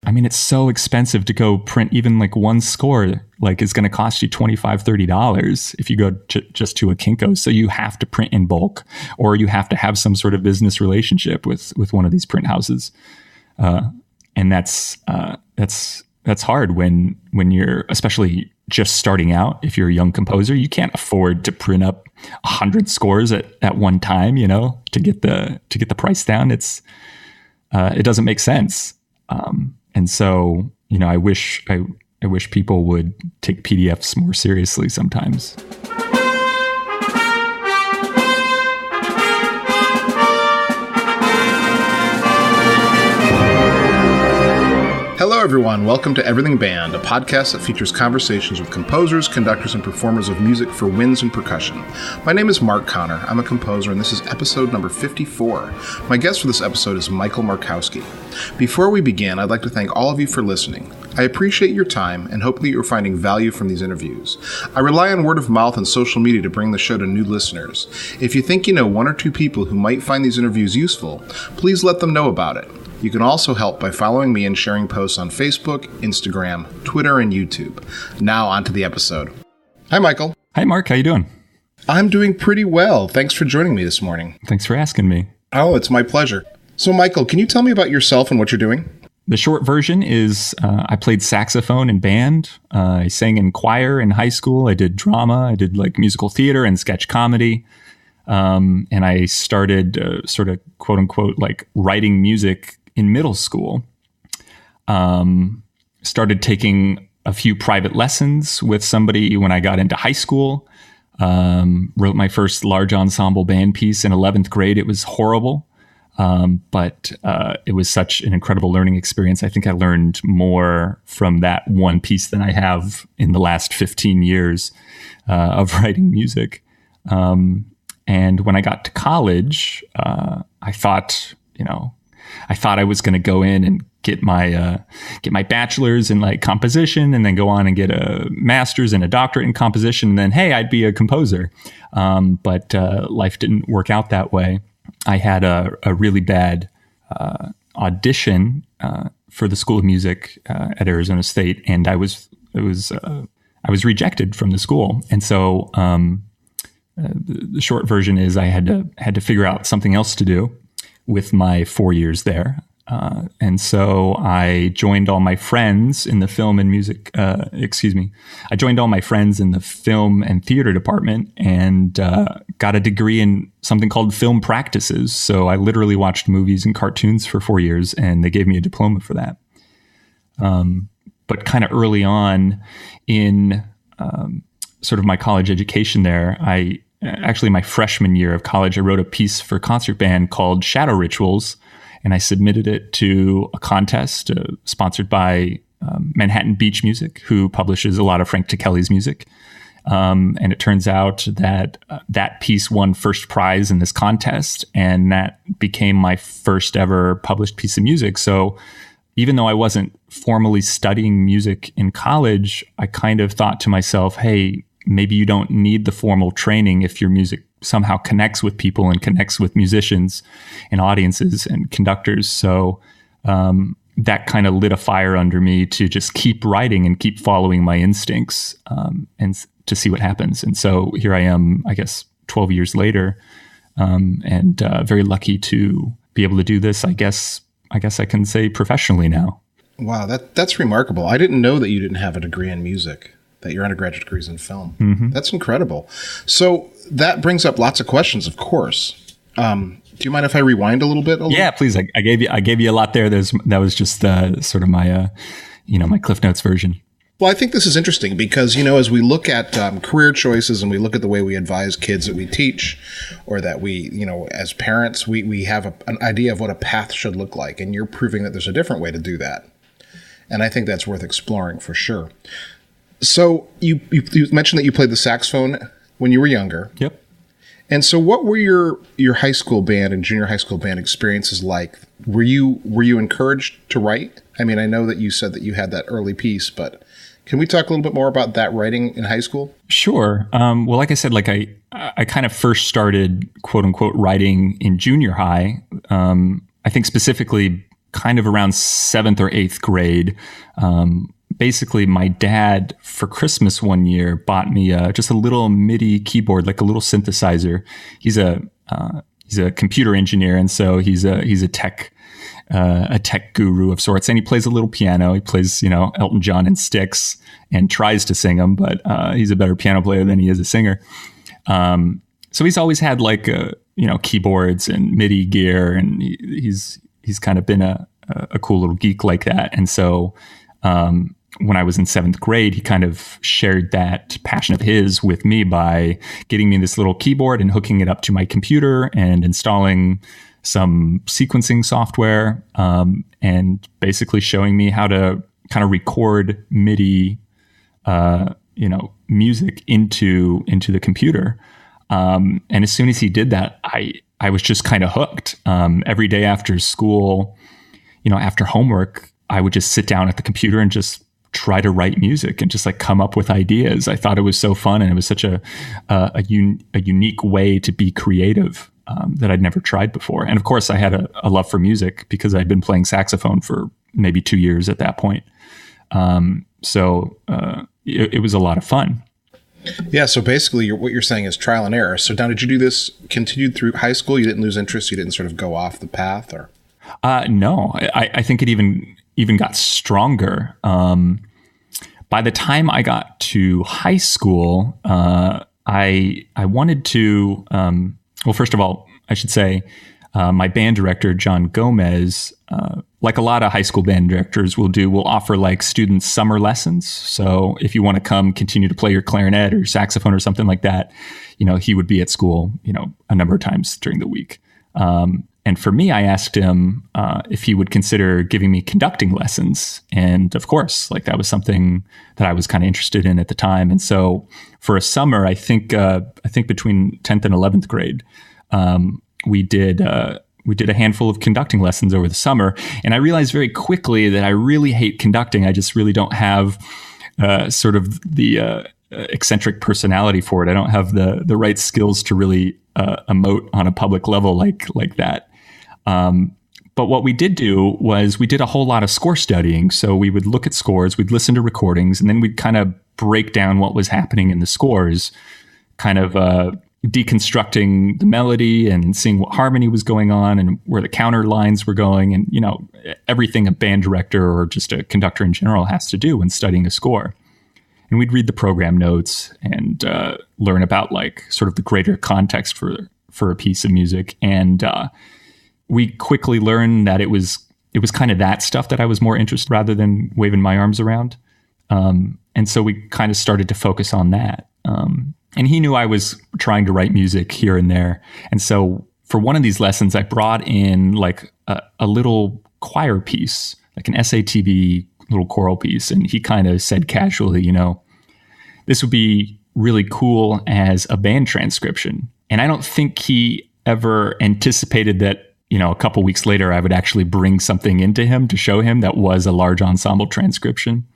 I mean, it's so expensive to go print even like one score, like it's going to cost you $25, $30 if you go just to a Kinko's. So you have to print in bulk, or you have to have some sort of business relationship with one of these print houses. And that's hard when you're especially just starting out. If you're a young composer, you can't afford to print up 100 scores at one time, to get the price down. It doesn't make sense. And so, I wish people would take PDFs more seriously sometimes. Hello, everyone. Welcome to Everything Band, a podcast that features conversations with composers, conductors, and performers of music for winds and percussion. My name is Mark Connor. I'm a composer, and this is episode number 54. My guest for this episode is Michael Markowski. Before we begin, I'd like to thank all of you for listening. I appreciate your time and hope that you're finding value from these interviews. I rely on word of mouth and social media to bring the show to new listeners. If you think you know one or two people who might find these interviews useful, please let them know about it. You can also help by following me and sharing posts on Facebook, Instagram, Twitter, and YouTube. Now on to the episode. Hi, Michael. Hi, Mark. How you doing? I'm doing pretty well. Thanks for joining me this morning. Thanks for asking me. Oh, it's my pleasure. So, Michael, can you tell me about yourself and what you're doing? The short version is I played saxophone in band. I sang in choir in high school. I did drama. I did like musical theater and sketch comedy. And I started sort of quote unquote like writing music in middle school. Started taking a few private lessons with somebody when I got into high school. Wrote my first large ensemble band piece in 11th grade. It was horrible, but it was such an incredible learning experience. I think I learned more from that one piece than I have in the last 15 years of writing music. And when I got to college, I thought I was going to go in and get my bachelor's in like composition, and then go on and get a master's and a doctorate in composition. And then, hey, I'd be a composer. But life didn't work out that way. I had a really bad audition for the School of Music at Arizona State, and I was rejected from the school. And so the short version is I had to figure out something else to do with my 4 years there. And so I joined all my friends in the film and music, I joined all my friends in the film and theater department and got a degree in something called film practices. So I literally watched movies and cartoons for 4 years, and they gave me a diploma for that. But kind of early on in sort of my college education there, actually, my freshman year of college, I wrote a piece for a concert band called Shadow Rituals, and I submitted it to a contest sponsored by Manhattan Beach Music, who publishes a lot of Frank Ticheli's music. And it turns out that that piece won first prize in this contest, and that became my first ever published piece of music. So even though I wasn't formally studying music in college, I kind of thought to myself, hey, maybe you don't need the formal training if your music somehow connects with people and connects with musicians and audiences and conductors. So that kind of lit a fire under me to just keep writing and keep following my instincts and to see what happens. And so here I am, I guess, 12 years later, and very lucky to be able to do this, I guess I can say professionally now. Wow, that's remarkable. I didn't know that you didn't have a degree in music, that your undergraduate degree is in film. Mm-hmm. That's incredible. So that brings up lots of questions, of course. Do you mind if I rewind a little bit? Yeah, please. I gave you a lot there. That was just sort of my, my Cliff Notes version. Well, I think this is interesting because, as we look at career choices and we look at the way we advise kids that we teach, or that we, as parents, we have an idea of what a path should look like. And you're proving that there's a different way to do that. And I think that's worth exploring for sure. So you mentioned that you played the saxophone when you were younger. Yep. And so what were your high school band and junior high school band experiences like? Were you encouraged to write? I mean, I know that you said that you had that early piece, but can we talk a little bit more about that writing in high school? Sure. Well, like I said, I kind of first started, quote unquote, writing in junior high. I think specifically kind of around 7th or 8th grade. Basically, my dad for Christmas one year bought me just a little MIDI keyboard, like a little synthesizer. He's a computer engineer, and so he's a tech guru of sorts. And he plays a little piano. He plays, Elton John and Styx, and tries to sing them, but he's a better piano player than he is a singer. So he's always had like keyboards and MIDI gear, and he's kind of been a cool little geek like that. And so when I was in 7th grade, he kind of shared that passion of his with me by getting me this little keyboard and hooking it up to my computer and installing some sequencing software, and basically showing me how to kind of record MIDI, music into the computer. And as soon as he did that, I was just kind of hooked. Every day after school, after homework, I would just sit down at the computer and just try to write music and just like come up with ideas. I thought it was so fun, and it was such a unique way to be creative that I'd never tried before. And of course, I had a love for music because I'd been playing saxophone for maybe 2 years at that point. So it was a lot of fun. Yeah. So basically, what you're saying is trial and error. So now, did you do this continued through high school? You didn't lose interest. You didn't sort of go off the path, or? No, I think it even got stronger. By the time I got to high school, I wanted to, well, first of all, I should say, my band director, Jon Gomez, like a lot of high school band directors will offer like students summer lessons. So if you want to come continue to play your clarinet or your saxophone or something like that, he would be at school, a number of times during the week. And for me, I asked him if he would consider giving me conducting lessons. And of course, like that was something that I was kind of interested in at the time. And so for a summer, I think between 10th and 11th grade, we did a handful of conducting lessons over the summer. And I realized very quickly that I really hate conducting. I just really don't have sort of the eccentric personality for it. I don't have the right skills to really emote on a public level like that. But what we did do was we did a whole lot of score studying. So we would look at scores, we'd listen to recordings, and then we'd kind of break down what was happening in the scores, kind of deconstructing the melody and seeing what harmony was going on and where the counter lines were going, and everything a band director or just a conductor in general has to do when studying a score. And we'd read the program notes and learn about like sort of the greater context for a piece of music. And we quickly learned that it was kind of that stuff that I was more interested rather than waving my arms around. And so we kind of started to focus on that. And he knew I was trying to write music here and there. And so for one of these lessons, I brought in like a little choir piece, like an SATB little choral piece. And he kind of said casually, this would be really cool as a band transcription. And I don't think he ever anticipated that, a couple weeks later, I would actually bring something into him to show him that was a large ensemble transcription.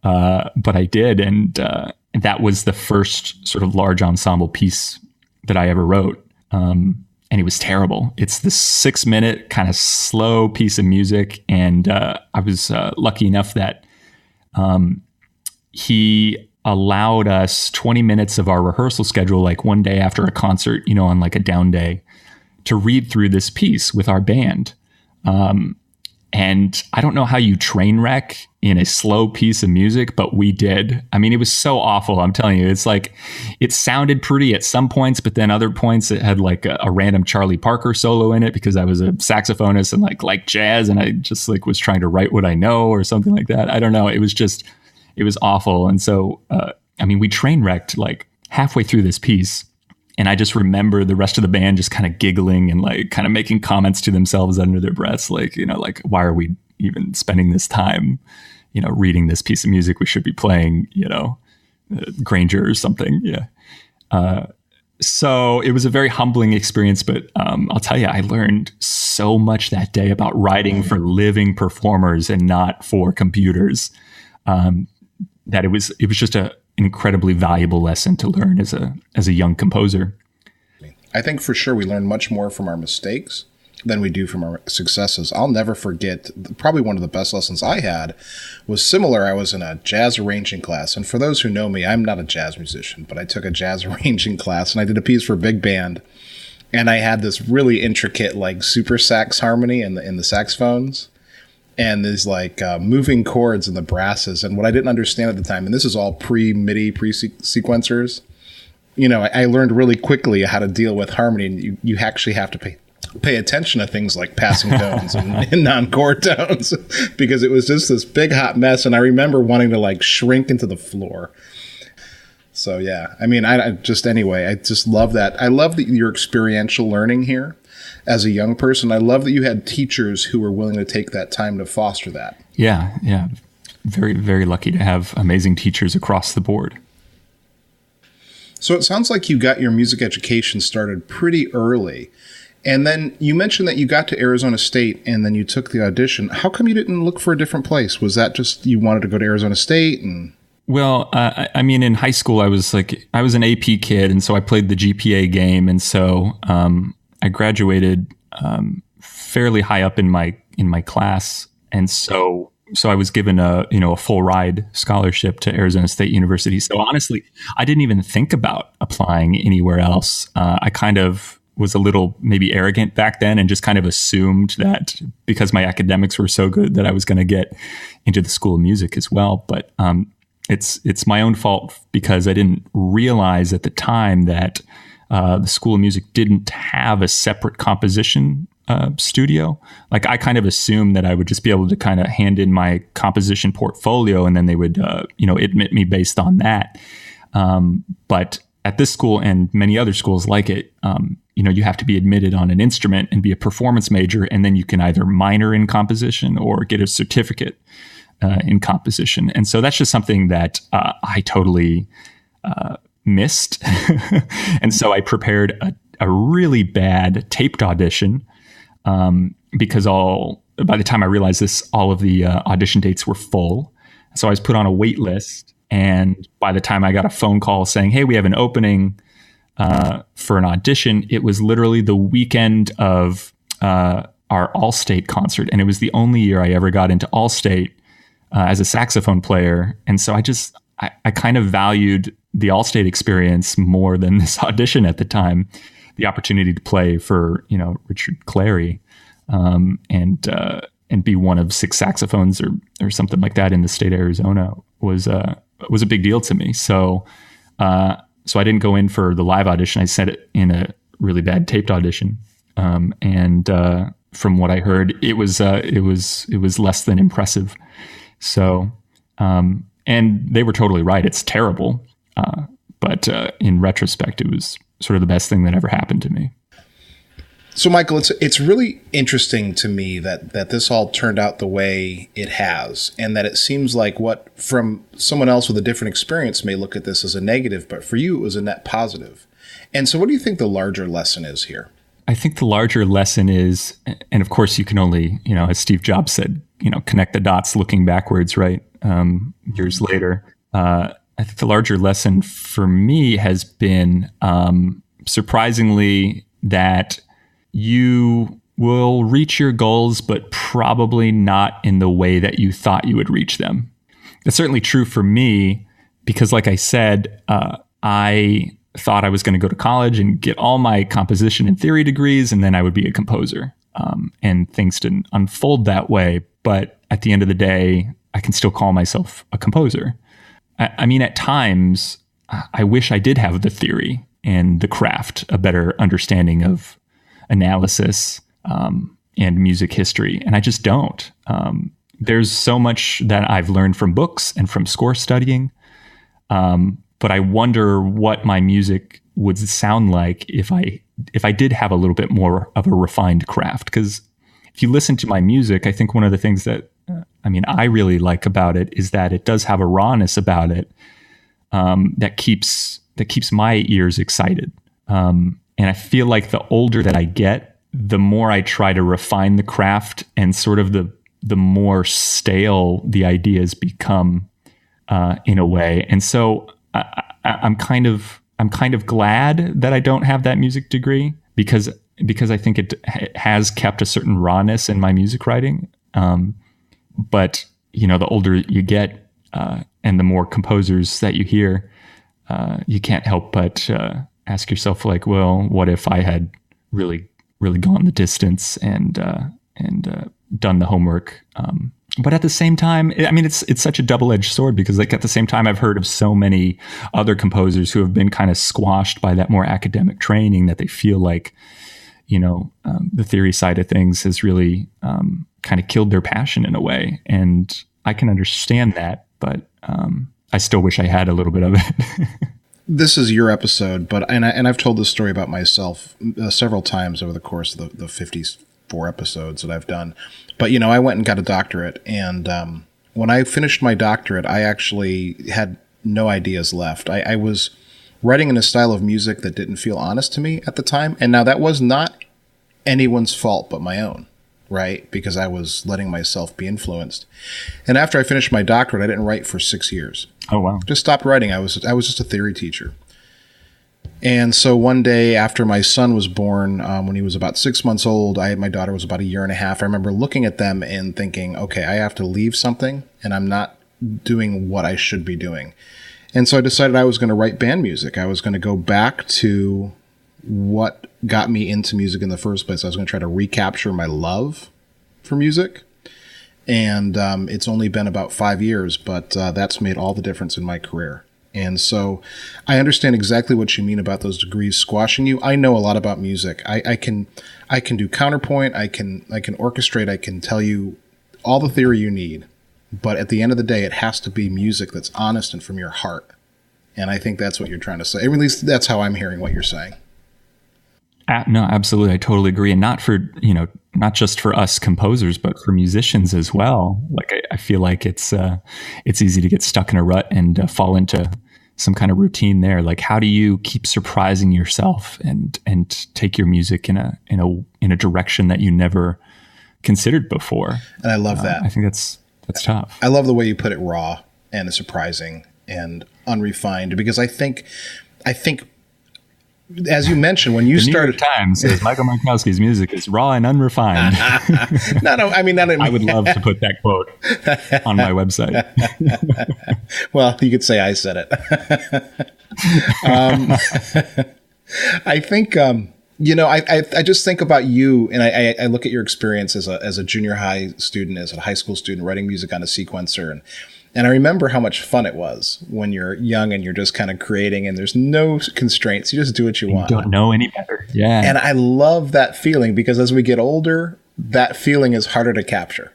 But I did. And that was the first sort of large ensemble piece that I ever wrote. And it was terrible. It's this 6-minute kind of slow piece of music. And I was lucky enough that he allowed us 20 minutes of our rehearsal schedule, like one day after a concert, on like a down day, to read through this piece with our band. And I don't know how you train wreck in a slow piece of music, but we did. I mean, it was so awful. I'm telling you, it's like, it sounded pretty at some points, but then other points it had like a random Charlie Parker solo in it because I was a saxophonist and like jazz. And I just like was trying to write what I know or something like that. I don't know. It was awful. And so, we train wrecked like halfway through this piece. And I just remember the rest of the band just kind of giggling and like kind of making comments to themselves under their breaths, like, like, why are we even spending this time, reading this piece of music? We should be playing, Granger or something. Yeah. So it was a very humbling experience, but I'll tell you, I learned so much that day about writing for living performers and not for computers, that it was just an incredibly valuable lesson to learn as a young composer. I think for sure we learn much more from our mistakes than we do from our successes. I'll never forget, probably one of the best lessons I had was similar. I was in a jazz arranging class. And for those who know me, I'm not a jazz musician, but I took a jazz arranging class and I did a piece for big band. And I had this really intricate, like, super sax harmony in the saxophones and these like moving chords in the brasses. And what I didn't understand at the time, and this is all pre-MIDI, pre-sequencers, you know, I learned really quickly how to deal with harmony. And you actually have to pay attention to things like passing tones and non-chord tones because it was just this big hot mess. And I remember wanting to like shrink into the floor. So, yeah, I mean, I just love that. I love that your experiential learning here as a young person. I love that you had teachers who were willing to take that time to foster that. Yeah. Very, very lucky to have amazing teachers across the board. So it sounds like you got your music education started pretty early. And then you mentioned that you got to Arizona State and then you took the audition. How come you didn't look for a different place? Was that just you wanted to go to Arizona State? Well, I mean, in high school, I was an AP kid, and so I played the GPA game, and so I graduated fairly high up in my class, and so I was given a full ride scholarship to Arizona State University. So honestly, I didn't even think about applying anywhere else. I kind of was a little maybe arrogant back then and just kind of assumed that because my academics were so good that I was going to get into the School of Music as well. But it's my own fault because I didn't realize at the time that the School of Music didn't have a separate composition studio. Like I kind of assumed that I would just be able to kind of hand in my composition portfolio and then they would, admit me based on that. But at this school and many other schools like it, you have to be admitted on an instrument and be a performance major, and then you can either minor in composition or get a certificate in composition. And so that's just something that I totally missed. And so I prepared a really bad taped audition because by the time I realized this, all of the audition dates were full. So I was put on a wait list. And by the time I got a phone call saying, hey, we have an opening for an audition, it was literally the weekend of our All-State concert. And it was the only year I ever got into All-State as a saxophone player. And so I kind of valued the All-State experience more than this audition at the time. The opportunity to play for, Richard Clary and be one of 6 saxophones or something like that in the state of Arizona was a big deal to me. So I didn't go in for the live audition. I sent it in a really bad taped audition. And from what I heard, it was less than impressive. So, and they were totally right. It's terrible. But in retrospect, it was sort of the best thing that ever happened to me. So, Michael, it's really interesting to me that this all turned out the way it has, and that it seems like what from someone else with a different experience may look at this as a negative, but for you, it was a net positive. And so what do you think the larger lesson is here? I think the larger lesson is, and of course you can only, as Steve Jobs said, connect the dots looking backwards, right? Years later. I think the larger lesson for me has been surprisingly that you will reach your goals, but probably not in the way that you thought you would reach them. That's certainly true for me because, like I said, I thought I was going to go to college and get all my composition and theory degrees, and then I would be a composer. And things didn't unfold that way. But at the end of the day, I can still call myself a composer. I mean, at times, I wish I did have the theory and the craft, a better understanding of analysis and music history, and I just don't. There's so much that I've learned from books and from score studying, but I wonder what my music would sound like if I did have a little bit more of a refined craft. Because if you listen to my music, I think one of the things that I really like about it is that it does have a rawness about it that keeps my ears excited. And I feel like the older that I get, the more I try to refine the craft, and sort of the more stale the ideas become in a way. And so I'm kind of glad that I don't have that music degree, because because I think it has kept a certain rawness in my music writing. But the older you get, and the more composers that you hear, you can't help but ask yourself, like, well, what if I had really, really gone the distance and done the homework? But at the same time, I mean, it's such a double-edged sword, because like at the same time, I've heard of so many other composers who have been kind of squashed by that more academic training, that they feel like, the theory side of things has really kind of killed their passion in a way. And I can understand that, but I still wish I had a little bit of it. This is your episode, but I've told this story about myself several times over the course of the 54 episodes that I've done. But, I went and got a doctorate, and when I finished my doctorate, I actually had no ideas left. I was writing in a style of music that didn't feel honest to me at the time. And now that was not anyone's fault but my own, right? Because I was letting myself be influenced. And after I finished my doctorate, I didn't write for 6 years. Oh, wow. Just stopped writing. I was just a theory teacher. And so one day after my son was born, when he was about 6 months old, my daughter was about a year and a half. I remember looking at them and thinking, okay, I have to leave something, and I'm not doing what I should be doing. And so I decided I was going to write band music. I was going to go back to what got me into music in the first place. I was going to try to recapture my love for music. And it's only been about 5 years, but that's made all the difference in my career. And so I understand exactly what you mean about those degrees squashing you. I know a lot about music. I can do counterpoint. I can orchestrate. I can tell you all the theory you need. But at the end of the day, it has to be music that's honest and from your heart. And I think that's what you're trying to say. At least that's how I'm hearing what you're saying. No, absolutely. I totally agree. And not for, not just for us composers, but for musicians as well. Like, I feel like it's easy to get stuck in a rut and fall into some kind of routine there. Like, how do you keep surprising yourself and take your music in a direction that you never considered before? And I love that. I think that's tough. I love the way you put it, raw and surprising and unrefined, because I think, as you mentioned, when you started, New York Times says Michael Markowski's music is raw and unrefined. I would love to put that quote on my website. Well, you could say I said it. I think, I just think about you, and I look at your experience as a junior high student, as a high school student, writing music on a sequencer, and I remember how much fun it was when you're young and you're just kind of creating, and there's no constraints. You just do what you want. You don't know any better. Yeah. And I love that feeling, because as we get older, that feeling is harder to capture,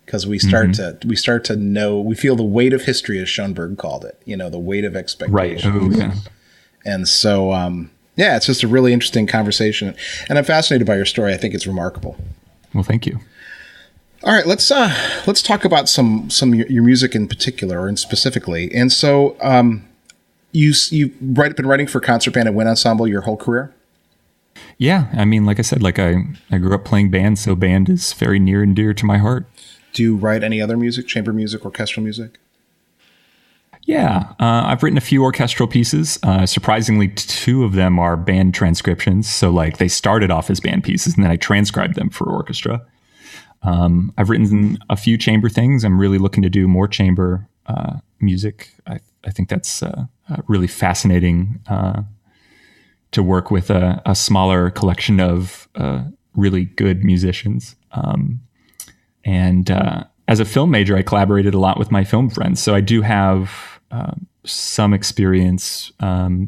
because we start to know, we feel the weight of history, as Schoenberg called it, the weight of expectation. Right. Oh, yeah. And so, it's just a really interesting conversation, and I'm fascinated by your story. I think it's remarkable. Well, thank you. All right, let's talk about some your music in particular, and specifically. And so, you've been writing for concert band and wind ensemble your whole career? Yeah, I mean, like I said, I grew up playing band, so band is very near and dear to my heart. Do you write any other music, chamber music, orchestral music? Yeah, I've written a few orchestral pieces. Surprisingly, 2 of them are band transcriptions. So they started off as band pieces, and then I transcribed them for orchestra. I've written a few chamber things. I'm really looking to do more chamber music. I think that's really fascinating to work with a smaller collection of really good musicians. And as a film major, I collaborated a lot with my film friends. So I do have some experience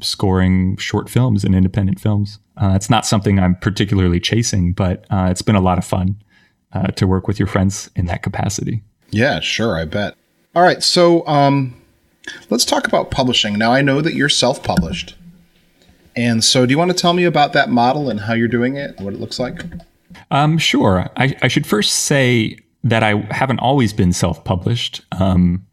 scoring short films and independent films. It's not something I'm particularly chasing, but it's been a lot of fun to work with your friends in that capacity. Yeah, sure. I bet. All right. So let's talk about publishing. Now, I know that you're self-published. And so do you want to tell me about that model and how you're doing it, what it looks like? Sure. I should first say that I haven't always been self-published.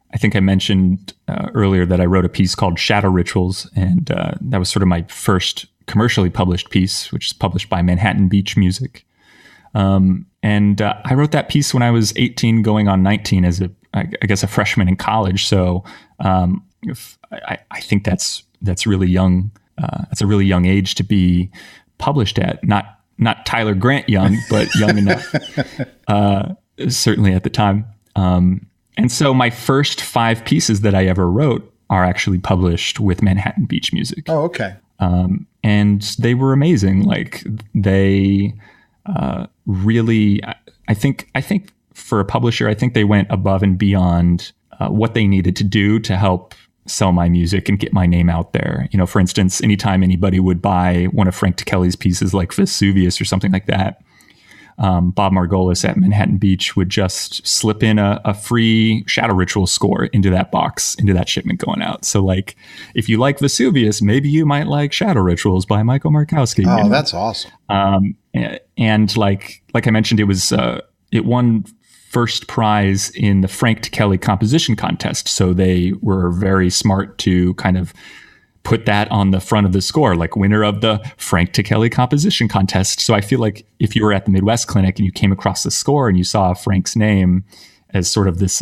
I think I mentioned earlier that I wrote a piece called Shadow Rituals, and that was sort of my first commercially published piece, which is published by Manhattan Beach Music. And I wrote that piece when I was 18 going on 19 as I guess a freshman in college. So I think that's really young. That's a really young age to be published at. Not not Tyler Grant young, but young enough, certainly at the time. And so my first 5 pieces that I ever wrote are actually published with Manhattan Beach Music. Oh, okay. And they were amazing. Like they really, I think for a publisher, I think they went above and beyond what they needed to do to help sell my music and get my name out there. You know, for instance, anytime anybody would buy one of Frank Ticheli's pieces like Vesuvius or something like that, Bob Margolis at Manhattan Beach would just slip in a free Shadow Ritual score into that box, into that shipment going out. So like, if you like Vesuvius, maybe you might like Shadow Rituals by Michael Markowski. Oh, you know? That's awesome. And like I mentioned, it won first prize in the Frank Ticheli composition contest. So they were very smart to kind of put that on the front of the score, like winner of the Frank Ticheli composition contest. So I feel like if you were at the Midwest Clinic and you came across the score and you saw Frank's name as sort of this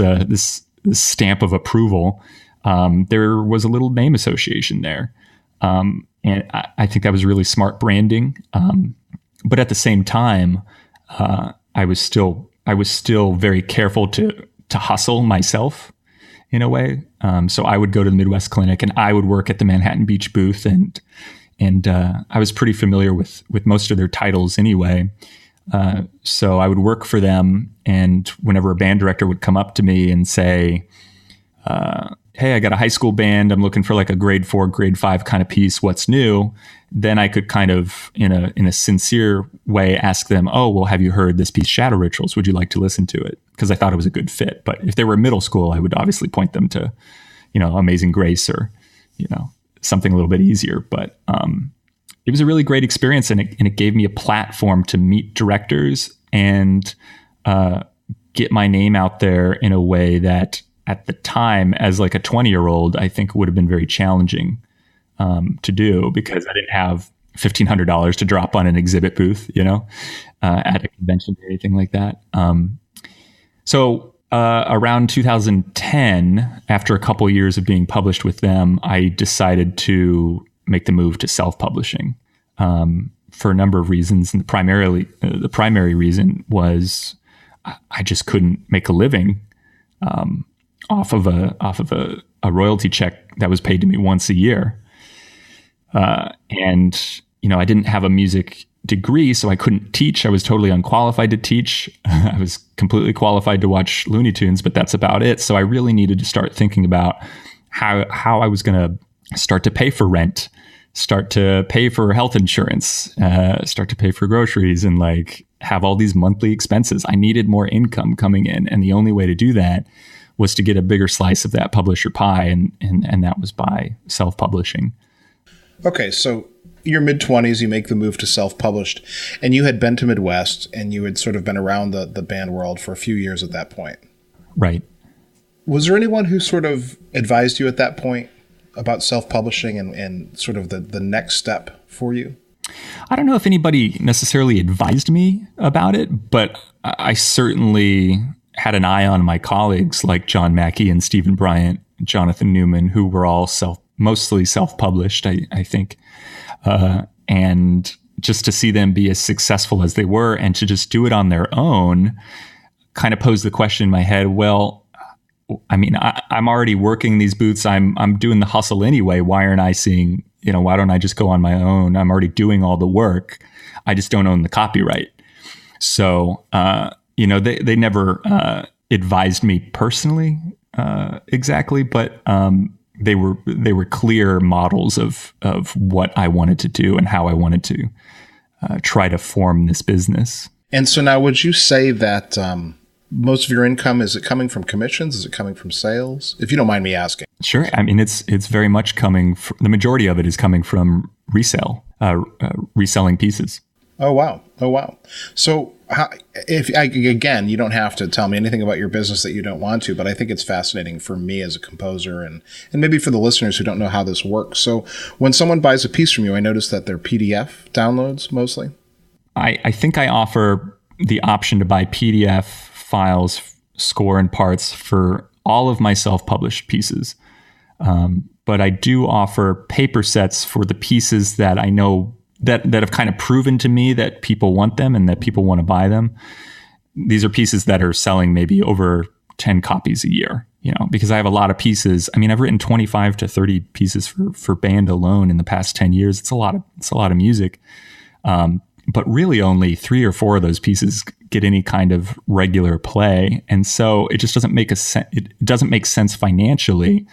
stamp of approval, there was a little name association there. And I think that was really smart branding. But at the same time, I was still very careful to hustle myself in a way. So I would go to the Midwest Clinic and I would work at the Manhattan Beach booth, and I was pretty familiar with most of their titles anyway. So I would work for them, and whenever a band director would come up to me and say, hey, I got a high school band, I'm looking for like a grade 4, grade 5 kind of piece, what's new? Then I could kind of, in a sincere way, ask them, oh, well, have you heard this piece, Shadow Rituals? Would you like to listen to it? Because I thought it was a good fit. But if they were middle school, I would obviously point them to, Amazing Grace or, something a little bit easier. But it was a really great experience, and it gave me a platform to meet directors and get my name out there in a way that at the time, as like a 20-year-old, I think would have been very challenging to do, because I didn't have $1,500 to drop on an exhibit booth, at a convention or anything like that. So around 2010, after a couple years of being published with them, I decided to make the move to self-publishing for a number of reasons. And the primary reason was I just couldn't make a living off of a royalty check that was paid to me once a year. And I didn't have a music degree, so I couldn't teach. I was totally unqualified to teach. I was completely qualified to watch Looney Tunes, but that's about it. So I really needed to start thinking about how I was going to start to pay for rent, start to pay for health insurance, start to pay for groceries, and like have all these monthly expenses. I needed more income coming in. And the only way to do that was to get a bigger slice of that publisher pie. And that was by self-publishing. Okay. So your mid-20s, you make the move to self-published, and you had been to Midwest, and you had sort of been around the band world for a few years at that point. Right. Was there anyone who sort of advised you at that point about self-publishing and sort of the next step for you? I don't know if anybody necessarily advised me about it, but I certainly had an eye on my colleagues like John Mackey and Stephen Bryant, Jonathan Newman, who were all mostly self-published, I think. And just to see them be as successful as they were and to just do it on their own kind of posed the question in my head, well, I mean, I'm already working these booths. I'm doing the hustle anyway. Why aren't I seeing, why don't I just go on my own? I'm already doing all the work. I just don't own the copyright. So, they never advised me personally exactly, but they were clear models of what I wanted to do and how I wanted to try to form this business. And so now, would you say that most of your income, is it coming from commissions? Is it coming from sales? If you don't mind me asking. Sure. I mean, it's very much coming from, the majority of it is coming from reselling pieces. Oh, wow. So again, you don't have to tell me anything about your business that you don't want to, but I think it's fascinating for me as a composer and maybe for the listeners who don't know how this works. So when someone buys a piece from you, I notice that they're PDF downloads mostly. I think I offer the option to buy PDF files, score and parts for all of my self-published pieces. But I do offer paper sets for the pieces that I know that have kind of proven to me that people want them and that people want to buy them. These are pieces that are selling maybe over 10 copies a year, because I have a lot of pieces. I mean, I've written 25 to 30 pieces for band alone in the past 10 years. It's a lot of music. But really only 3 or 4 of those pieces get any kind of regular play. And so it just doesn't make it doesn't make sense financially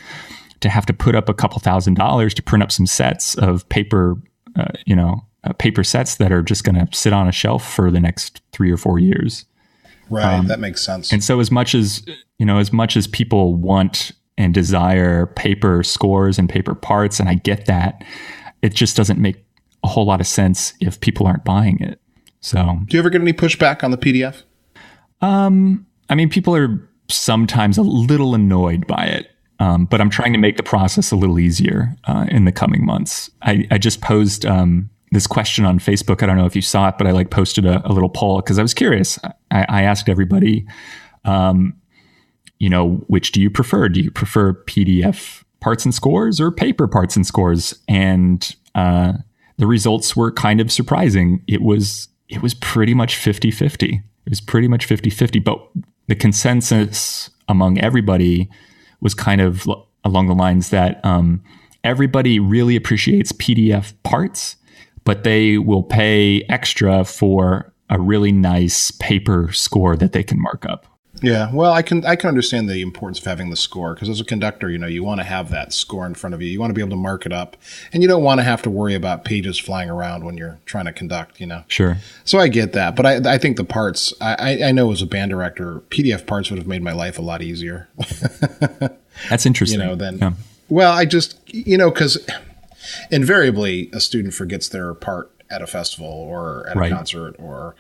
to have to put up a couple $1,000s to print up some sets of paper, paper sets that are just going to sit on a shelf for the next 3 or 4 years. Right. That makes sense. And so as much as people want and desire paper scores and paper parts, and I get that, it just doesn't make a whole lot of sense if people aren't buying it. So, do you ever get any pushback on the PDF? I mean, people are sometimes a little annoyed by it, but I'm trying to make the process a little easier in the coming months. I just posed this question on Facebook. I don't know if you saw it, but I posted a little poll because I was curious. I asked everybody, which do you prefer? Do you prefer PDF parts and scores or paper parts and scores? And the results were kind of surprising. It was pretty much 50-50. It was pretty much 50-50, but the consensus among everybody was kind of along the lines that everybody really appreciates PDF parts, but they will pay extra for a really nice paper score that they can mark up. Yeah, well, I can understand the importance of having the score, because as a conductor, you want to have that score in front of you. You want to be able to mark it up, and you don't want to have to worry about pages flying around when you're trying to conduct, Sure. So I get that, but I think the parts, I know as a band director, PDF parts would have made my life a lot easier. That's interesting. Yeah. Well, I just, because invariably a student forgets their part at a festival or at a concert, or,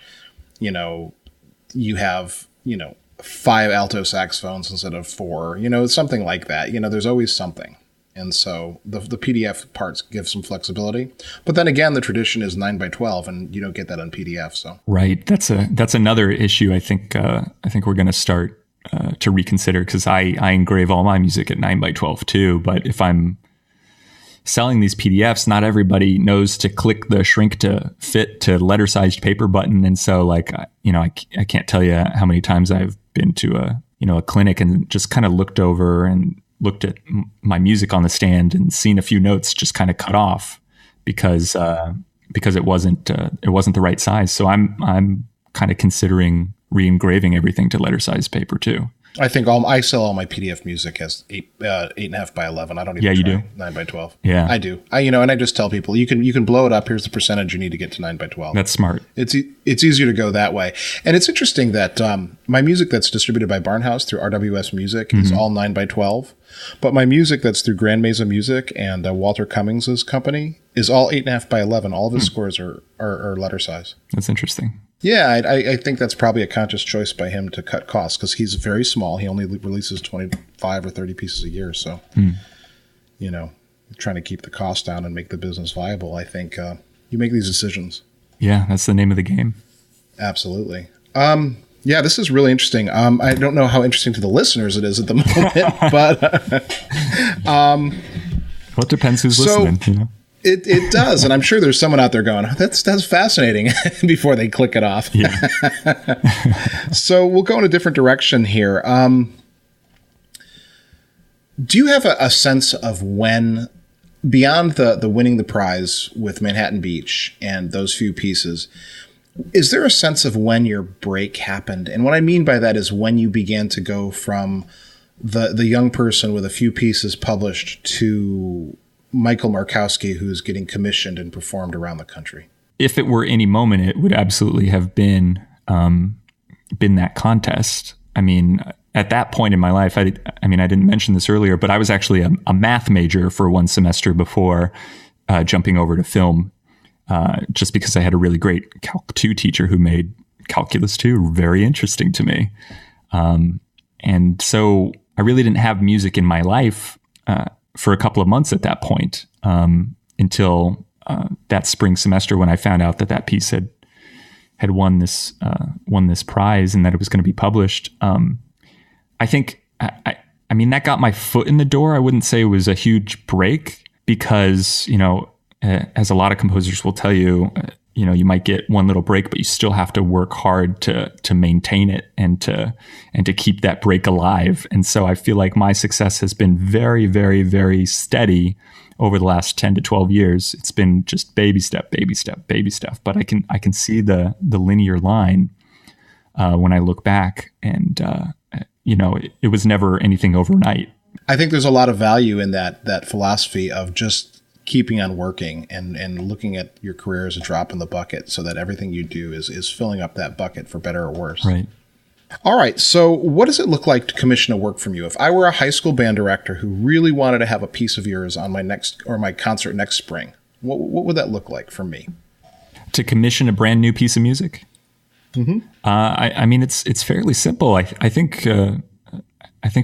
you have, 5 alto saxophones instead of 4, something like that. There's always something. And so the PDF parts give some flexibility. But then again, the tradition is 9x12, and you don't get that on PDF. So right. That's another issue I think we're going to start to reconsider, because I engrave all my music at 9x12 too. But if I'm selling these PDFs, not everybody knows to click the shrink to fit to letter sized paper button. And so I can't tell you how many times I've been to a clinic and just kind of looked over and looked at my music on the stand and seen a few notes just kind of cut off because it wasn't the right size. So I'm kind of considering re-engraving everything to letter size paper too. I think I sell all my PDF music as 8.5 by 11. I don't even try 9 by 12. Yeah, I do. And I just tell people you can blow it up. Here's the percentage you need to get to 9 by 12. That's smart. It's easier to go that way. And it's interesting that my music that's distributed by Barnhouse through RWS Music is all 9 by 12, but my music that's through Grand Mesa Music and Walter Cummings's company is all 8.5 by 11. All of his scores are letter size. That's interesting. Yeah, I think that's probably a conscious choice by him to cut costs, because he's very small. He only releases 25 or 30 pieces a year. So, trying to keep the cost down and make the business viable, I think you make these decisions. Yeah, that's the name of the game. Absolutely. Yeah, this is really interesting. I don't know how interesting to the listeners it is at the moment, but... well, it depends who's listening, It does, and I'm sure there's someone out there going, that's fascinating, before they click it off. Yeah. So we'll go in a different direction here. Do you have a sense of when, beyond the winning the prize with Manhattan Beach and those few pieces, is there a sense of when your break happened? And what I mean by that is when you began to go from the young person with a few pieces published to Michael Markowski, who's getting commissioned and performed around the country. If it were any moment, it would absolutely have been that contest. I mean, at that point in my life, I didn't mention this earlier, but I was actually a math major for one semester before jumping over to film, just because I had a really great Calc 2 teacher who made Calculus 2 very interesting to me. And so I really didn't have music in my life for a couple of months at that point, until that spring semester when I found out that piece had won this prize and that it was going to be published. I think that got my foot in the door. I wouldn't say it was a huge break, because as a lot of composers will tell you, you might get one little break, but you still have to work hard to maintain it and to keep that break alive. And so I feel like my success has been very, very, very steady over the last 10 to 12 years. It's been just baby step, baby step, baby step. But I can see the linear line when I look back, and it was never anything overnight. I think there's a lot of value in that philosophy of just keeping on working and looking at your career as a drop in the bucket, so that everything you do is filling up that bucket, for better or worse. Right. All right. So what does it look like to commission a work from you? If I were a high school band director who really wanted to have a piece of yours on my concert next spring, what would that look like for me? To commission a brand new piece of music? Mm-hmm. I mean, it's fairly simple. I think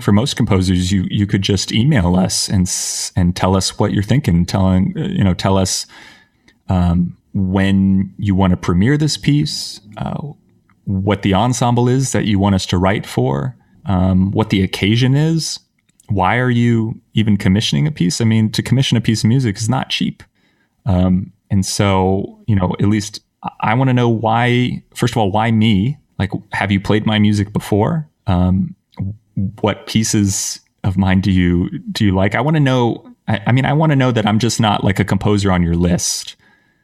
for most composers, you could just email us and tell us what you're thinking. Tell us when you want to premiere this piece, what the ensemble is that you want us to write for, what the occasion is. Why are you even commissioning a piece? I mean, to commission a piece of music is not cheap. And so, at least I want to know why. First of all, why me? Like, have you played my music before? What pieces of mine do you like? I want to know. I want to know that I'm just not like a composer on your list.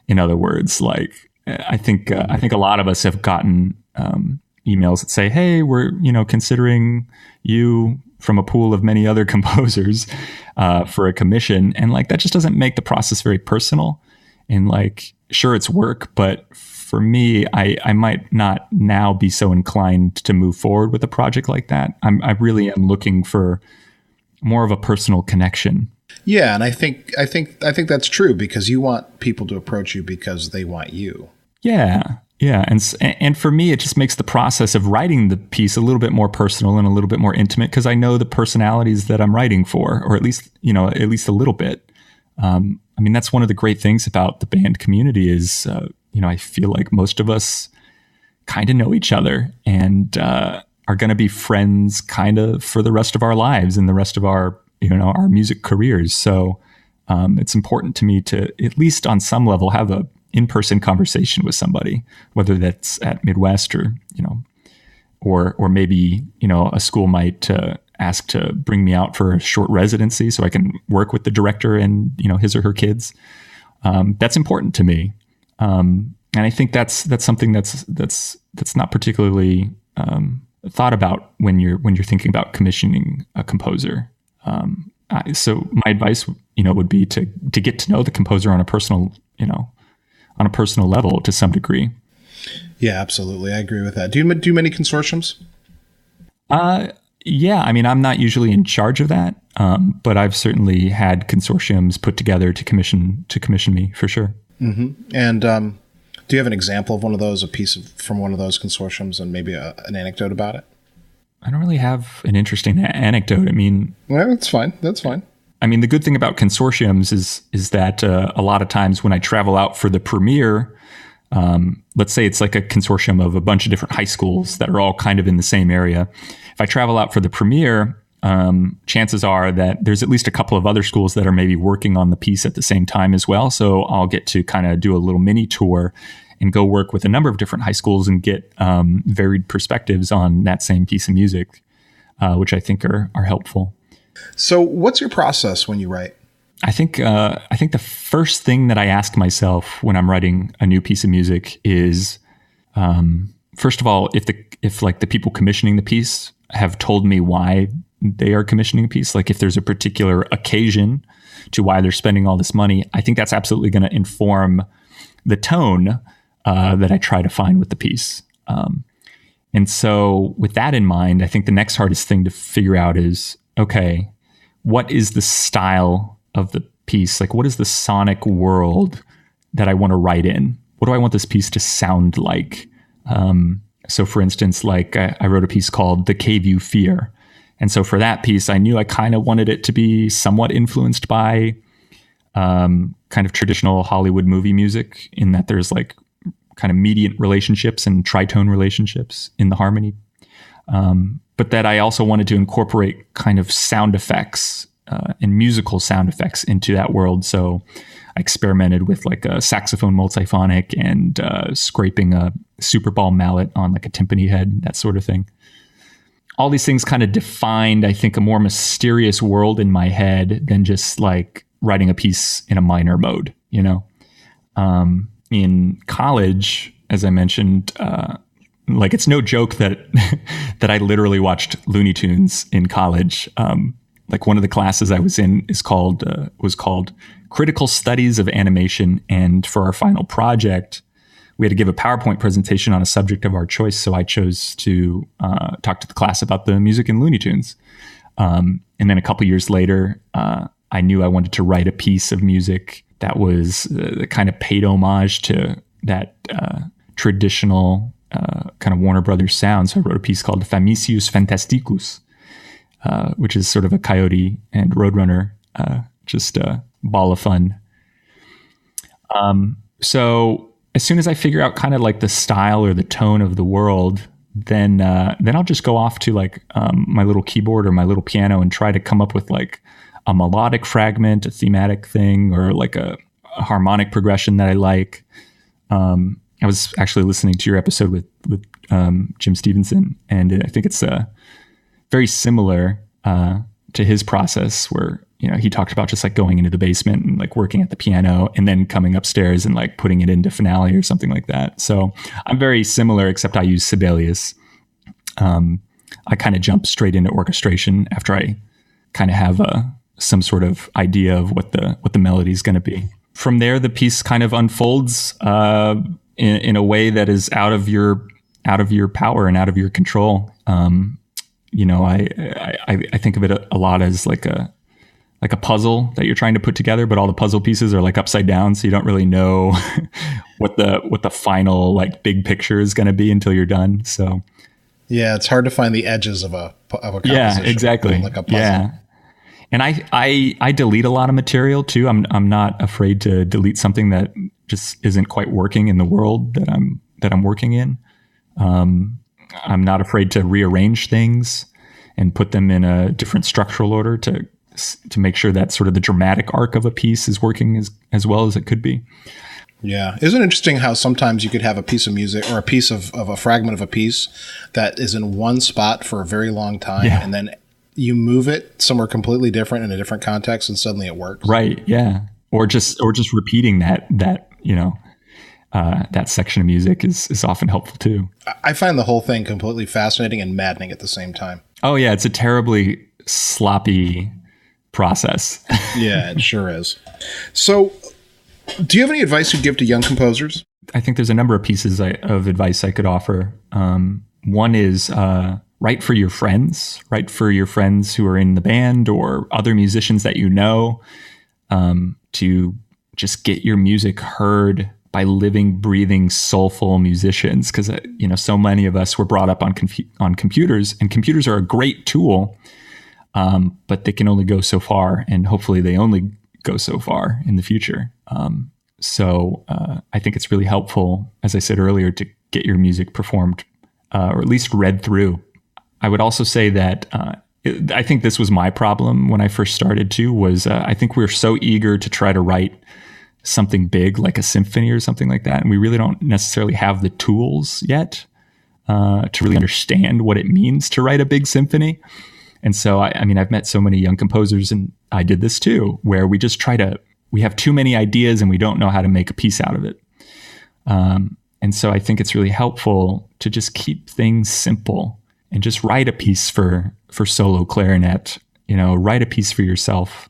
In other words, like I think a lot of us have gotten emails that say, "Hey, we're considering you from a pool of many other composers for a commission," and like that just doesn't make the process very personal. And like, sure, it's work, but for me, I might not now be so inclined to move forward with a project like that. I really am looking for more of a personal connection. Yeah, and I think that's true, because you want people to approach you because they want you. Yeah, and for me, it just makes the process of writing the piece a little bit more personal and a little bit more intimate, because I know the personalities that I'm writing for, or at least a little bit. I mean, that's one of the great things about the band community is, I feel like most of us kind of know each other and are going to be friends kind of for the rest of our lives and the rest of our, our music careers. So it's important to me to, at least on some level, have a in-person conversation with somebody, whether that's at Midwest or maybe, a school might ask to bring me out for a short residency so I can work with the director and, his or her kids. That's important to me. And I think that's something that's not particularly thought about when you're thinking about commissioning a composer. So my advice, would be to get to know the composer on a personal level to some degree. Yeah, absolutely. I agree with that. Do you do many consortiums? Yeah, I mean, I'm not usually in charge of that, but I've certainly had consortiums put together to commission me, for sure. Mm-hmm. And do you have an example of one of those, a piece from one of those consortiums, and maybe an anecdote about it? I don't really have an interesting anecdote. I mean, well, that's fine. That's fine. I mean, the good thing about consortiums is that a lot of times when I travel out for the premiere, let's say it's like a consortium of a bunch of different high schools that are all kind of in the same area. If I travel out for the premiere, chances are that there's at least a couple of other schools that are maybe working on the piece at the same time as well. So I'll get to kind of do a little mini tour and go work with a number of different high schools and get varied perspectives on that same piece of music, which I think are helpful. So what's your process when you write? I think the first thing that I ask myself when I'm writing a new piece of music is, first of all, if like the people commissioning the piece have told me why they are commissioning a piece, like if there's a particular occasion to why they're spending all this money, I think that's absolutely going to inform the tone that I try to find with the piece. And so with that in mind, I think the next hardest thing to figure out is, okay, what is the style of the piece? Like, what is the sonic world that I want to write in? What do I want this piece to sound like? So for instance, like I wrote a piece called The Cave You Fear. And so for that piece, I knew I kind of wanted it to be somewhat influenced by kind of traditional Hollywood movie music, in that there's like kind of mediant relationships and tritone relationships in the harmony. But that I also wanted to incorporate kind of sound effects and musical sound effects into that world. So I experimented with like a saxophone multiphonic and scraping a Super Ball mallet on like a timpani head, that sort of thing. All these things kind of defined, I think, a more mysterious world in my head than just like writing a piece in a minor mode, you know? In college, as I mentioned, like it's no joke that that I literally watched Looney Tunes in college. Like one of the classes I was in was called Critical Studies of Animation, and for our final project, we had to give a PowerPoint presentation on a subject of our choice. So I chose to talk to the class about the music in Looney Tunes. And then a couple years later, I knew I wanted to write a piece of music that was the kind of paid homage to that traditional kind of Warner Brothers sound. So I wrote a piece called Famicius Fantasticus, which is sort of a Coyote and Roadrunner, just a ball of fun. So as soon as I figure out kind of like the style or the tone of the world, then I'll just go off to like my little keyboard or my little piano and try to come up with like a melodic fragment, a thematic thing, or like a harmonic progression that I like. I was actually listening to your episode with Jim Stevenson, and I think it's very similar to his process where, you know, he talked about just like going into the basement and like working at the piano and then coming upstairs and like putting it into finale or something like that. So I'm very similar, except I use Sibelius. I kind of jump straight into orchestration after I kind of have some sort of idea of what the melody is going to be. From there, the piece kind of unfolds in a way that is out of your power and out of your control. You know, I think of it a lot as like a puzzle that you're trying to put together, but all the puzzle pieces are like upside down, so you don't really know what the final like big picture is going to be until you're done. So yeah, it's hard to find the edges of a composition. Yeah, exactly. Like a puzzle. Yeah. And I delete a lot of material too. I'm not afraid to delete something that just isn't quite working in the world that I'm working in. I'm not afraid to rearrange things and put them in a different structural order to make sure that sort of the dramatic arc of a piece is working as well as it could be. Yeah. Isn't it interesting how sometimes you could have a piece of music or a piece of a fragment of a piece that is in one spot for a very long time, and then you move it somewhere completely different in a different context and suddenly it works. Right. Yeah. Or just repeating that, you know, that section of music is often helpful too. I find the whole thing completely fascinating and maddening at the same time. Oh yeah. It's a terribly sloppy process. Yeah, it sure is. So do you have any advice you'd give to young composers? I think there's a number of pieces of advice I could offer. One is write for your friends. Write for your friends who are in the band or other musicians that you know, to just get your music heard by living, breathing, soulful musicians. Because you know, so many of us were brought up on computers, and computers are a great tool, but they can only go so far, and hopefully they only go so far in the future. So I think it's really helpful, as I said earlier, to get your music performed or at least read through. I would also say that I think this was my problem when I first started too, was I think we're so eager to try to write something big like a symphony or something like that. And we really don't necessarily have the tools yet to really understand what it means to write a big symphony. And so, I mean, I've met so many young composers, and I did this too, where we just we have too many ideas and we don't know how to make a piece out of it. And so I think it's really helpful to just keep things simple and just write a piece for solo clarinet, you know, write a piece for yourself,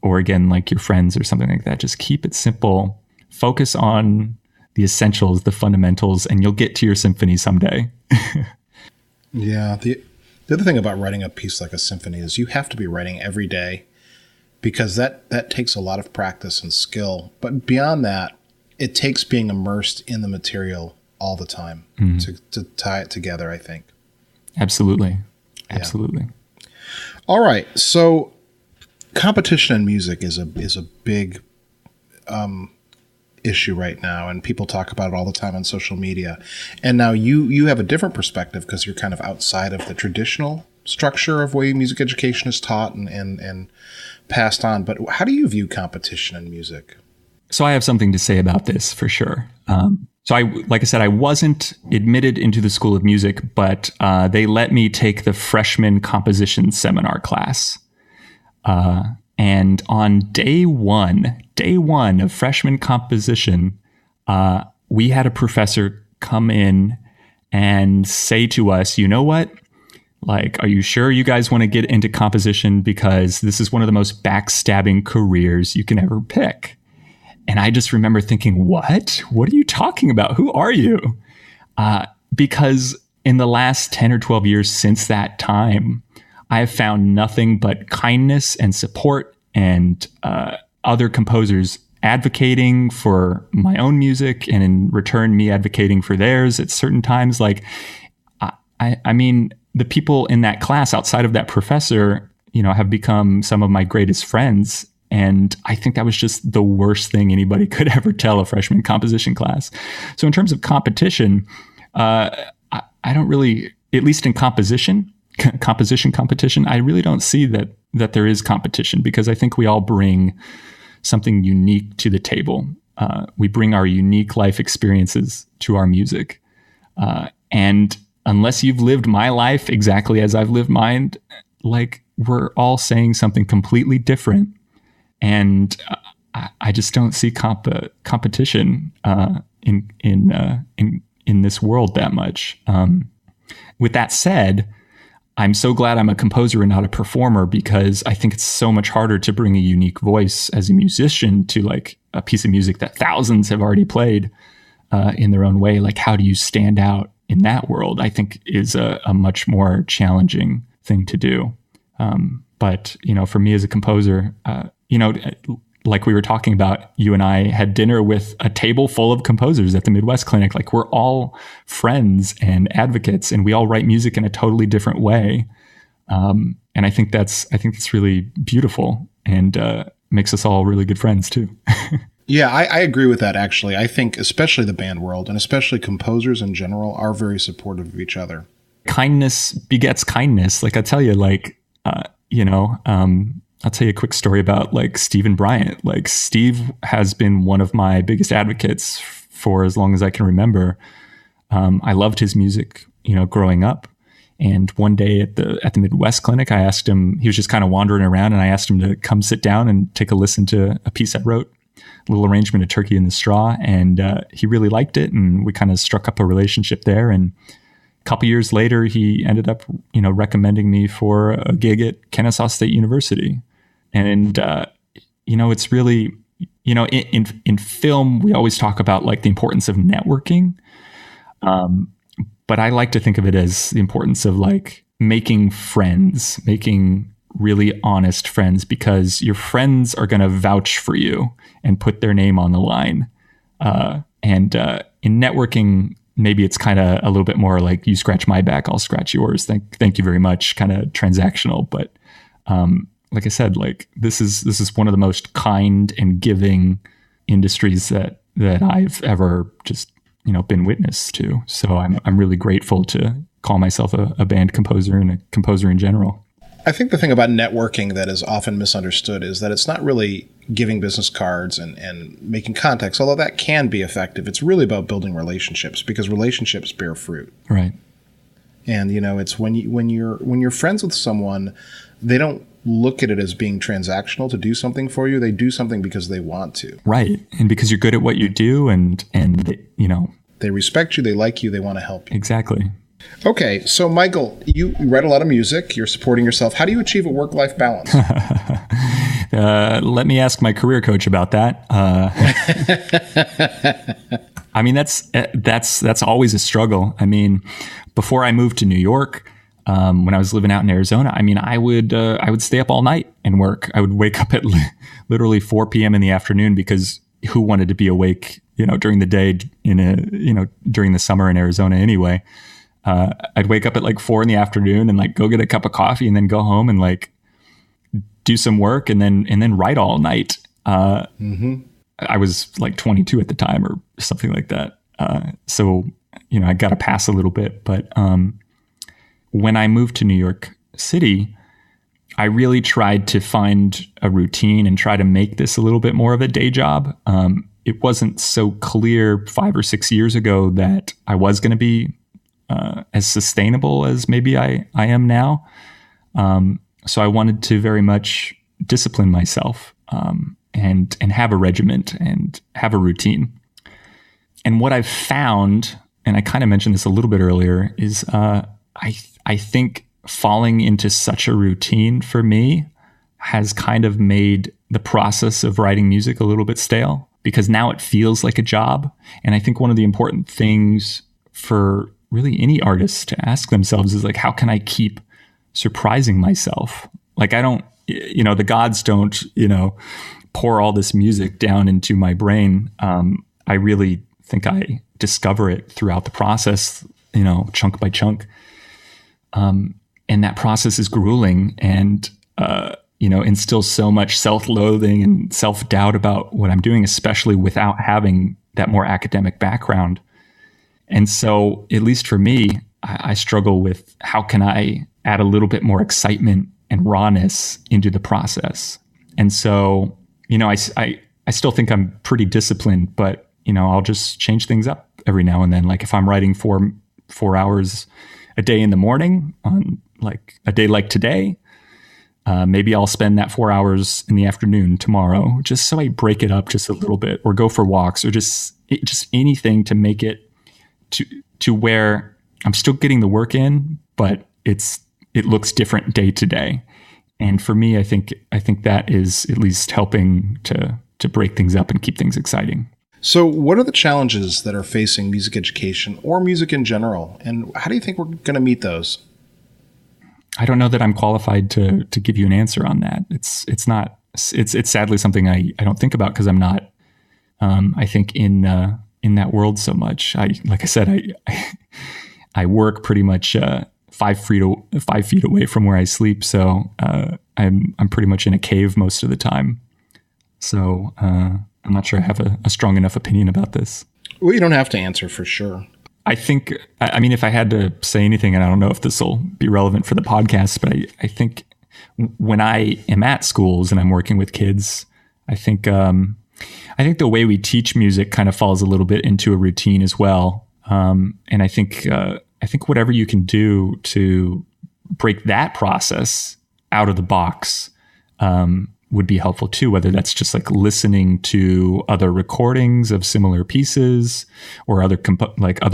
or again, like your friends or something like that. Just keep it simple, focus on the essentials, the fundamentals, and you'll get to your symphony someday. Yeah. The other thing about writing a piece like a symphony is you have to be writing every day, because that takes a lot of practice and skill. But beyond that, it takes being immersed in the material all the time to tie it together, I think. Absolutely. Absolutely. Yeah. All right. So competition in music is a big issue right now, and people talk about it all the time on social media. And now you have a different perspective because you're kind of outside of the traditional structure of way music education is taught and passed on. But how do you view competition in music? So I have something to say about this for sure. Like I said, I wasn't admitted into the School of Music, but they let me take the freshman composition seminar class. And on day one of freshman composition, we had a professor come in and say to us, you know what? Like, are you sure you guys want to get into composition? Because this is one of the most backstabbing careers you can ever pick. And I just remember thinking, what? What are you talking about? Who are you? Because in the last 10 or 12 years since that time, I have found nothing but kindness and support and other composers advocating for my own music, and in return, me advocating for theirs at certain times. Like, I mean, the people in that class outside of that professor, have become some of my greatest friends. And I think that was just the worst thing anybody could ever tell a freshman composition class. So in terms of competition, I don't really, at least in composition competition, I really don't see that there is competition, because I think we all bring something unique to the table. We bring our unique life experiences to our music. And unless you've lived my life exactly as I've lived mine, like, we're all saying something completely different. And I just don't see competition in this world that much. With that said, I'm so glad I'm a composer and not a performer, because I think it's so much harder to bring a unique voice as a musician to like a piece of music that thousands have already played in their own way. Like, how do you stand out in that world? I think is a much more challenging thing to do. But for me as a composer, like we were talking about, you and I had dinner with a table full of composers at the Midwest Clinic. Like, we're all friends and advocates, and we all write music in a totally different way. And I think that's really beautiful, and makes us all really good friends too. Yeah, I agree with that, actually. I think especially the band world, and especially composers in general, are very supportive of each other. Kindness begets kindness. Like, I tell you, I'll tell you a quick story about like Steve Bryant. Like, Steve has been one of my biggest advocates for as long as I can remember. I loved his music, growing up. And one day at the Midwest Clinic, I asked him, he was just kind of wandering around, and I asked him to come sit down and take a listen to a piece I wrote, a little arrangement of Turkey in the Straw. And he really liked it, and we kind of struck up a relationship there. And a couple years later, he ended up, recommending me for a gig at Kennesaw State University. And, it's really, in film, we always talk about like the importance of networking. But I like to think of it as the importance of like making friends, making really honest friends, because your friends are going to vouch for you and put their name on the line. And in networking, maybe it's kind of a little bit more like, you scratch my back, I'll scratch yours. Thank you very much, kind of transactional. But like I said, like this is one of the most kind and giving industries that I've ever just been witness to. So I'm really grateful to call myself a band composer and a composer in general. I think the thing about networking that is often misunderstood is that it's not really giving business cards and making contacts, although that can be effective. It's really about building relationships, because relationships bear fruit. Right. And it's when you're friends with someone, they don't look at it as being transactional to do something for you. They do something because they want to. Right. And because you're good at what you do, and they respect you, they like you, they want to help you. Exactly. Okay, so Michael, you write a lot of music, you're supporting yourself. How do you achieve a work-life balance? Let me ask my career coach about that. I mean, that's always a struggle. I mean, before I moved to New York, when I was living out in Arizona, I mean, I would stay up all night and work. I would wake up at literally 4 p.m. in the afternoon, because who wanted to be awake, during the day during the summer in Arizona anyway. I'd wake up at like 4 in the afternoon and like go get a cup of coffee and then go home and like do some work and then write all night. I was like 22 at the time or something like that. So, I got to pass a little bit, but, when I moved to New York city, I really tried to find a routine and try to make this a little bit more of a day job. It wasn't so clear 5 or 6 years ago that I was going to be as sustainable as maybe I am now. So I wanted to very much discipline myself and have a regiment and have a routine. And what I've found, and I kind of mentioned this a little bit earlier, is I think falling into such a routine for me has kind of made the process of writing music a little bit stale, because now it feels like a job. And I think one of the important things for really any artist to ask themselves is like, how can I keep surprising myself? Like, I don't, the gods don't, pour all this music down into my brain. I really think I discover it throughout the process, chunk by chunk. And that process is grueling and, instills so much self-loathing and self-doubt about what I'm doing, especially without having that more academic background. And so, at least for me, I struggle with how can I add a little bit more excitement and rawness into the process. And so, I still think I'm pretty disciplined, but, I'll just change things up every now and then. Like if I'm writing 4 hours a day in the morning on like a day like today, maybe I'll spend that 4 hours in the afternoon tomorrow, just so I break it up just a little bit, or go for walks, or just anything to make it to where I'm still getting the work in, but it looks different day to day. And for me, I think that is at least helping to break things up and keep things exciting. So what are the challenges that are facing music education or music in general? And how do you think we're going to meet those? I don't know that I'm qualified to give you an answer on that. It's sadly something I don't think about because I'm not, I think in that world so much. Like I said, I work pretty much 5 feet away from where I sleep. So I'm pretty much in a cave most of the time. So I'm not sure I have a strong enough opinion about this. Well, you don't have to answer for sure. I think, if I had to say anything, and I don't know if this will be relevant for the podcast, but I think when I am at schools and I'm working with kids, I think the way we teach music kind of falls a little bit into a routine as well. And I think whatever you can do to break that process out of the box would be helpful too, whether that's just like listening to other recordings of similar pieces, or other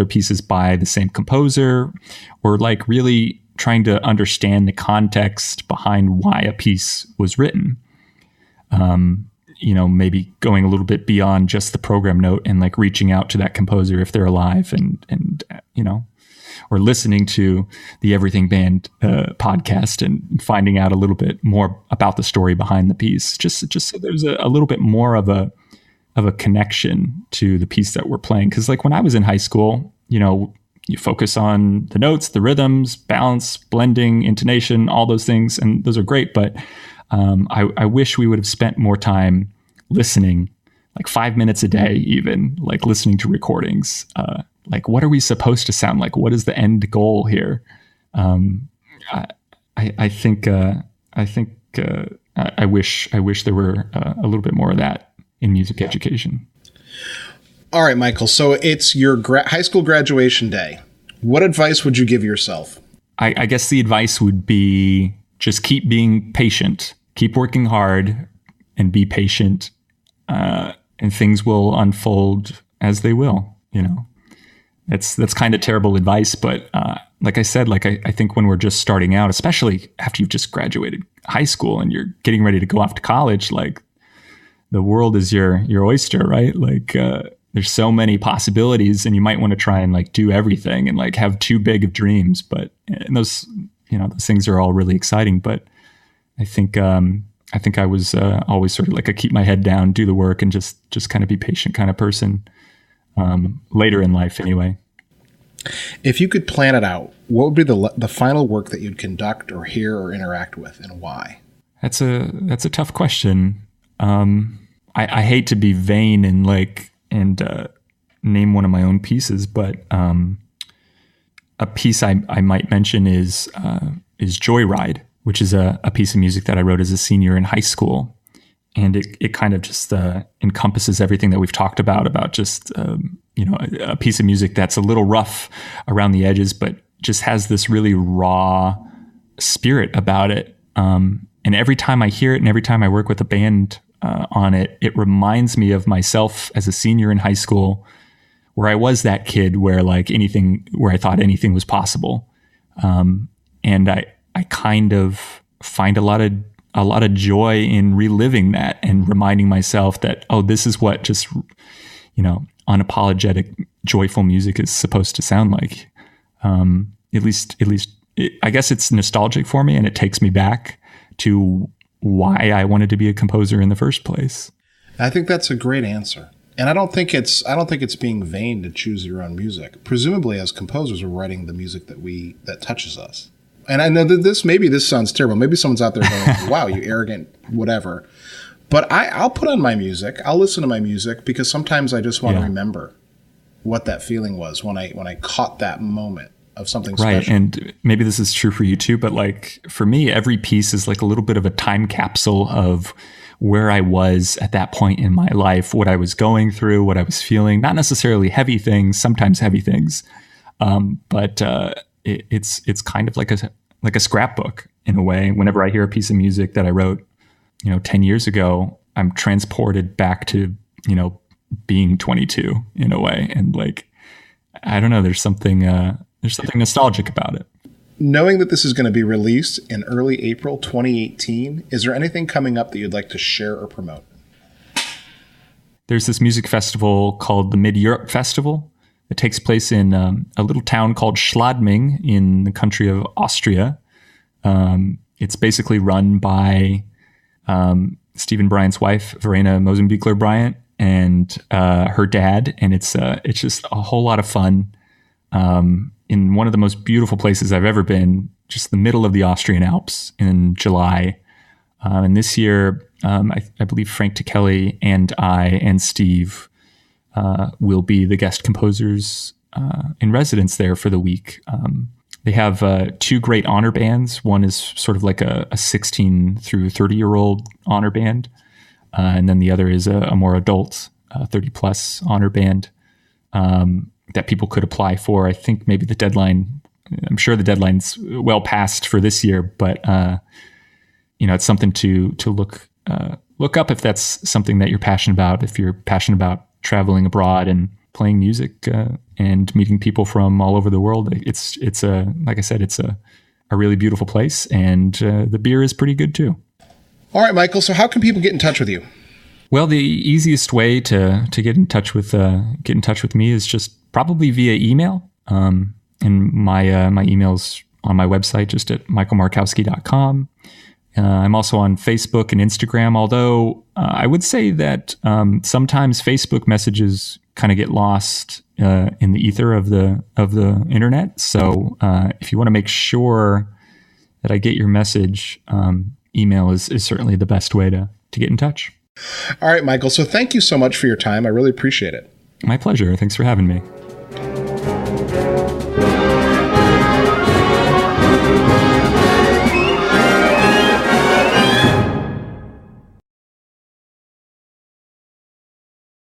pieces by the same composer, or like really trying to understand the context behind why a piece was written. Maybe going a little bit beyond just the program note and like reaching out to that composer if they're alive, and or listening to the Everything Band podcast and finding out a little bit more about the story behind the piece, just so there's a little bit more of a connection to the piece that we're playing. Because like when I was in high school, you focus on the notes, the rhythms, balance, blending, intonation, all those things, and those are great. But I wish we would have spent more time listening, like 5 minutes a day, even like listening to recordings. Like, what are we supposed to sound like? What is the end goal here? I wish there were a little bit more of that in music education. All right, Michael. So it's your high school graduation day. What advice would you give yourself? I guess the advice would be just keep being patient, keep working hard, and be patient, and things will unfold as they will. That's kind of terrible advice, but like I said, I think when we're just starting out, especially after you've just graduated high school and you're getting ready to go off to college, like the world is your oyster, right? Like there's so many possibilities, and you might want to try and like do everything and like have too big of dreams. But those things are all really exciting. But I think I was always sort of like a keep my head down, do the work, and just kind of be patient kind of person. Later in life, anyway. If you could plan it out, what would be the final work that you'd conduct or hear or interact with, and why? That's a tough question. I hate to be vain and name one of my own pieces, but a piece I might mention is is Joyride, which is a piece of music that I wrote as a senior in high school. And it kind of just encompasses everything that we've talked about just, a piece of music that's a little rough around the edges, but just has this really raw spirit about it. And every time I hear it and every time I work with a band on it, it reminds me of myself as a senior in high school, where I was that kid where I thought anything was possible. And I kind of find a lot of joy in reliving that and reminding myself that, oh, this is what just, unapologetic, joyful music is supposed to sound like. At least, I guess it's nostalgic for me, and it takes me back to why I wanted to be a composer in the first place. I think that's a great answer. And I don't think it's being vain to choose your own music. Presumably, as composers, we're writing the music that touches us. And I know that this sounds terrible. Maybe someone's out there going, wow, you arrogant, whatever. But I'll put on my music. I'll listen to my music because sometimes I just want to remember what that feeling was when I caught that moment of something special. Right. And maybe this is true for you too, but like for me, every piece is like a little bit of a time capsule of where I was at that point in my life, what I was going through, what I was feeling, not necessarily heavy things, sometimes heavy things. But it's kind of like a scrapbook in a way. Whenever I hear a piece of music that I wrote, 10 years ago, I'm transported back to, being 22 in a way. And like, I don't know, there's something nostalgic about it. Knowing that this is going to be released in early April 2018, is there anything coming up that you'd like to share or promote? There's this music festival called the Mid-Europe Festival. It takes place in a little town called Schladming in the country of Austria. It's basically run by Stephen Bryant's wife, Verena Mosenbichler-Bryant, and her dad. And it's just a whole lot of fun. In one of the most beautiful places I've ever been, just the middle of the Austrian Alps in July. And this year, I believe Frank Tikelli and I and Steve will be the guest composers in residence there for the week. They have two great honor bands. One is sort of like a 16 through 30-year-old honor band. And then the other is a more adult 30-plus honor band. That people could apply for. I think maybe I'm sure the deadline's well past for this year, but it's something to look up if that's something that you're passionate about. If you're passionate about traveling abroad and playing music and meeting people from all over the world, it's like I said, it's a really beautiful place, and the beer is pretty good too. All right, Michael. So how can people get in touch with you? Well, the easiest way to get in touch with me is just probably via email. And my email's on my website, just at michaelmarkowski.com. I'm also on Facebook and Instagram, although I would say that sometimes Facebook messages kind of get lost in the ether of the internet. So if you want to make sure that I get your message, email is certainly the best way to get in touch. All right, Michael. So thank you so much for your time. I really appreciate it. My pleasure. Thanks for having me.